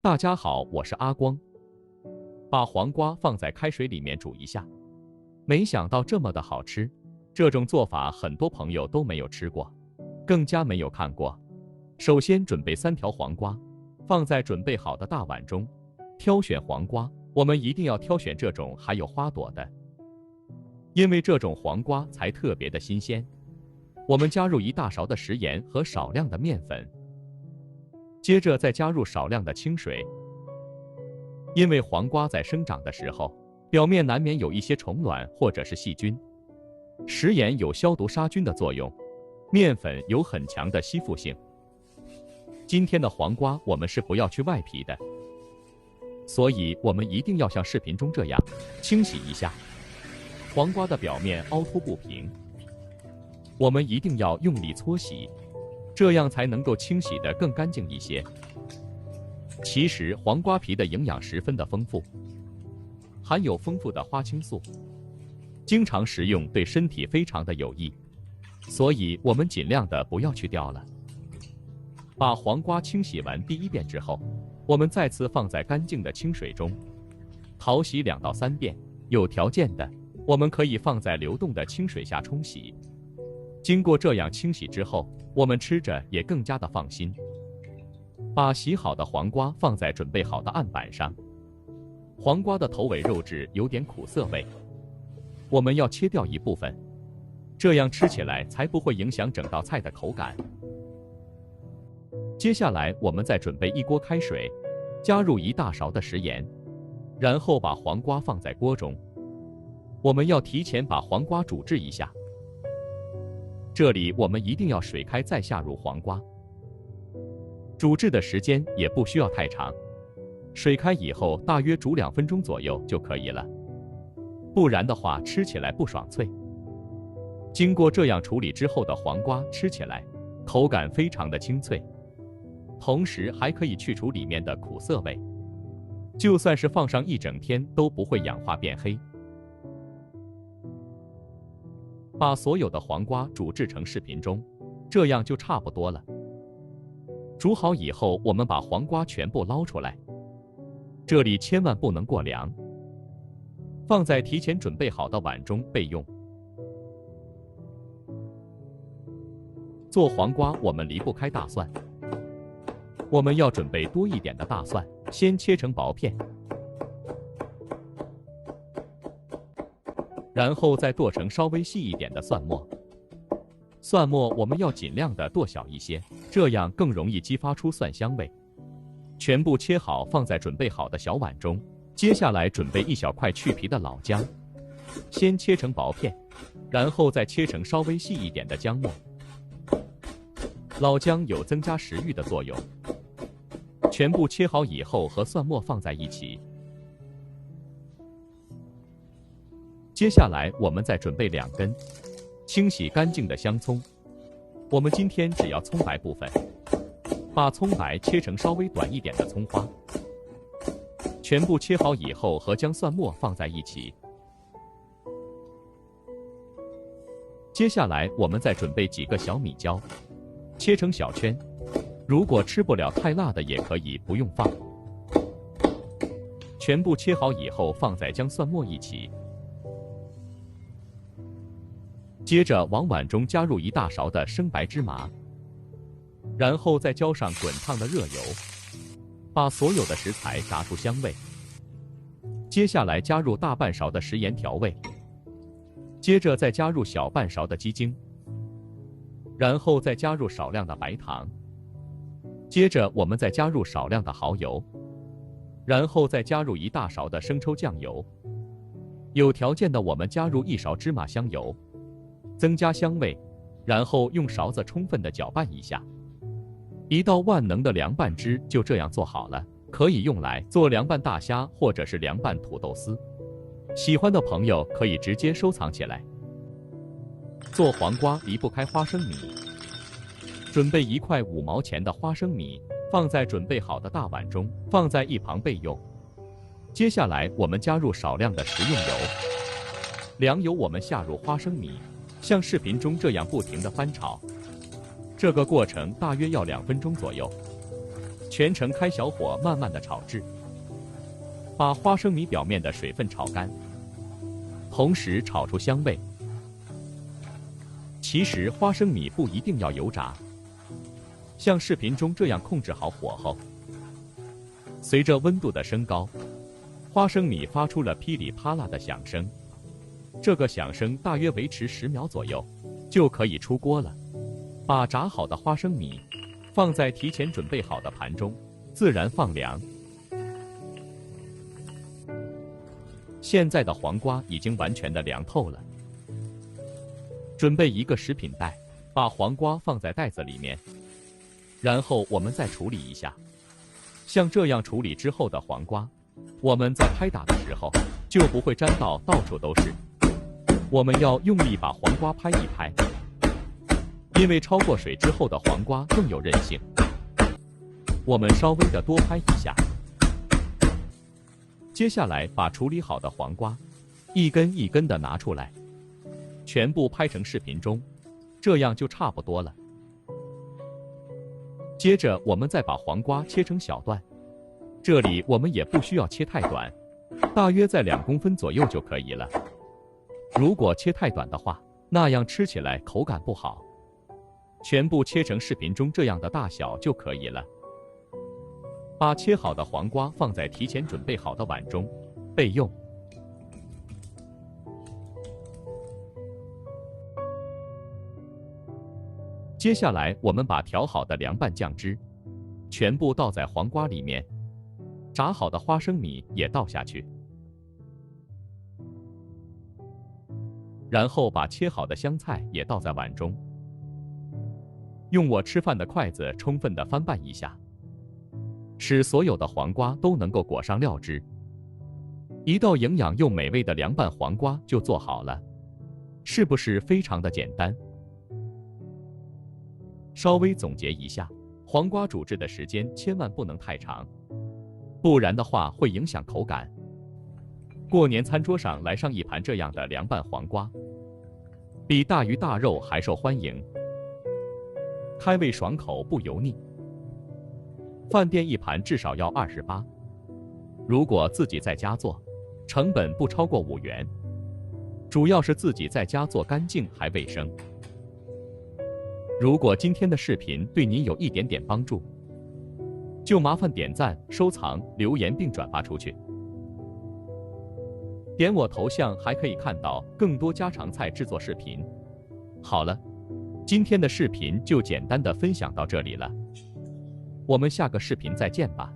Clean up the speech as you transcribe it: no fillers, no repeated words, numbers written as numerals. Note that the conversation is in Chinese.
大家好，我是阿光。把黄瓜放在开水里面煮一下，没想到这么的好吃。这种做法很多朋友都没有吃过，更加没有看过。首先准备3条黄瓜，放在准备好的大碗中。挑选黄瓜，我们一定要挑选这种还有花朵的，因为这种黄瓜才特别的新鲜。我们加入1大勺的食盐和少量的面粉，接着再加入少量的清水。因为黄瓜在生长的时候，表面难免有一些虫卵或者是细菌，食盐有消毒杀菌的作用，面粉有很强的吸附性。今天的黄瓜我们是不要去外皮的，所以我们一定要像视频中这样清洗一下。黄瓜的表面凹凸不平，我们一定要用力搓洗，这样才能够清洗得更干净一些。其实黄瓜皮的营养十分的丰富，含有丰富的花青素，经常食用对身体非常的有益，所以我们尽量的不要去掉了。把黄瓜清洗完第1遍之后，我们再次放在干净的清水中，淘洗2到3遍，有条件的我们可以放在流动的清水下冲洗。经过这样清洗之后，我们吃着也更加的放心。把洗好的黄瓜放在准备好的案板上，黄瓜的头尾肉质有点苦涩味，我们要切掉一部分，这样吃起来才不会影响整道菜的口感。接下来我们再准备1锅开水，加入1大勺的食盐，然后把黄瓜放在锅中。我们要提前把黄瓜煮制一下，这里我们一定要水开再下入黄瓜。煮制的时间也不需要太长，水开以后大约煮2分钟左右就可以了，不然的话吃起来不爽脆。经过这样处理之后的黄瓜吃起来口感非常的清脆，同时还可以去除里面的苦涩味，就算是放上1整天都不会氧化变黑。把所有的黄瓜煮制成视频中，这样就差不多了。煮好以后，我们把黄瓜全部捞出来，这里千万不能过凉，放在提前准备好的碗中备用。做黄瓜我们离不开大蒜，我们要准备多一点的大蒜，先切成薄片，然后再剁成稍微细一点的蒜末。蒜末我们要尽量的剁小一些，这样更容易激发出蒜香味。全部切好放在准备好的小碗中。接下来准备1小块去皮的老姜，先切成薄片，然后再切成稍微细一点的姜末。老姜有增加食欲的作用。全部切好以后和蒜末放在一起。接下来我们再准备2根清洗干净的香葱，我们今天只要葱白部分，把葱白切成稍微短一点的葱花。全部切好以后和姜蒜末放在一起。接下来我们再准备几个小米椒，切成小圈，如果吃不了太辣的也可以不用放。全部切好以后放在姜蒜末一起。接着往碗中加入1大勺的生白芝麻，然后再浇上滚烫的热油，把所有的食材炸出香味。接下来加入大半勺的食盐调味，接着再加入小半勺的鸡精，然后再加入少量的白糖，接着我们再加入少量的蚝油，然后再加入1大勺的生抽酱油，有条件的我们加入1勺芝麻香油，增加香味，然后用勺子充分的搅拌一下。1道万能的凉拌汁就这样做好了，可以用来做凉拌大虾或者是凉拌土豆丝。喜欢的朋友可以直接收藏起来。做黄瓜离不开花生米，准备1块5毛钱的花生米，放在准备好的大碗中，放在一旁备用。接下来我们加入少量的食用油，凉油我们下入花生米，像视频中这样不停地翻炒，这个过程大约要2分钟左右。全程开小火慢慢的炒制，把花生米表面的水分炒干，同时炒出香味。其实花生米不一定要油炸，像视频中这样控制好火候，随着温度的升高，花生米发出了噼里啪啦的响声，这个响声大约维持10秒左右，就可以出锅了。把炸好的花生米放在提前准备好的盘中，自然放凉。现在的黄瓜已经完全的凉透了。准备一个食品袋，把黄瓜放在袋子里面，然后我们再处理一下。像这样处理之后的黄瓜，我们在拍打的时候就不会沾到到处都是。我们要用力把黄瓜拍一拍，因为焯过水之后的黄瓜更有韧性。我们稍微的多拍一下。接下来把处理好的黄瓜一根一根的拿出来，全部拍成视频中，这样就差不多了。接着我们再把黄瓜切成小段，这里我们也不需要切太短，大约在2公分左右就可以了。如果切太短的话，那样吃起来口感不好。全部切成视频中这样的大小就可以了。把切好的黄瓜放在提前准备好的碗中备用。接下来我们把调好的凉拌酱汁全部倒在黄瓜里面，炸好的花生米也倒下去，然后把切好的香菜也倒在碗中，用我吃饭的筷子充分的翻拌一下，使所有的黄瓜都能够裹上料汁。一道营养又美味的凉拌黄瓜就做好了，是不是非常的简单？稍微总结一下，黄瓜煮制的时间千万不能太长，不然的话会影响口感。过年餐桌上来上一盘这样的凉拌黄瓜，比大鱼大肉还受欢迎，开胃爽口不油腻。饭店一盘至少要28，如果自己在家做，成本不超过5元，主要是自己在家做干净还卫生。如果今天的视频对您有一点点帮助，就麻烦点赞、收藏、留言并转发出去。点我头像还可以看到更多家常菜制作视频。好了，今天的视频就简单的分享到这里了，我们下个视频再见吧。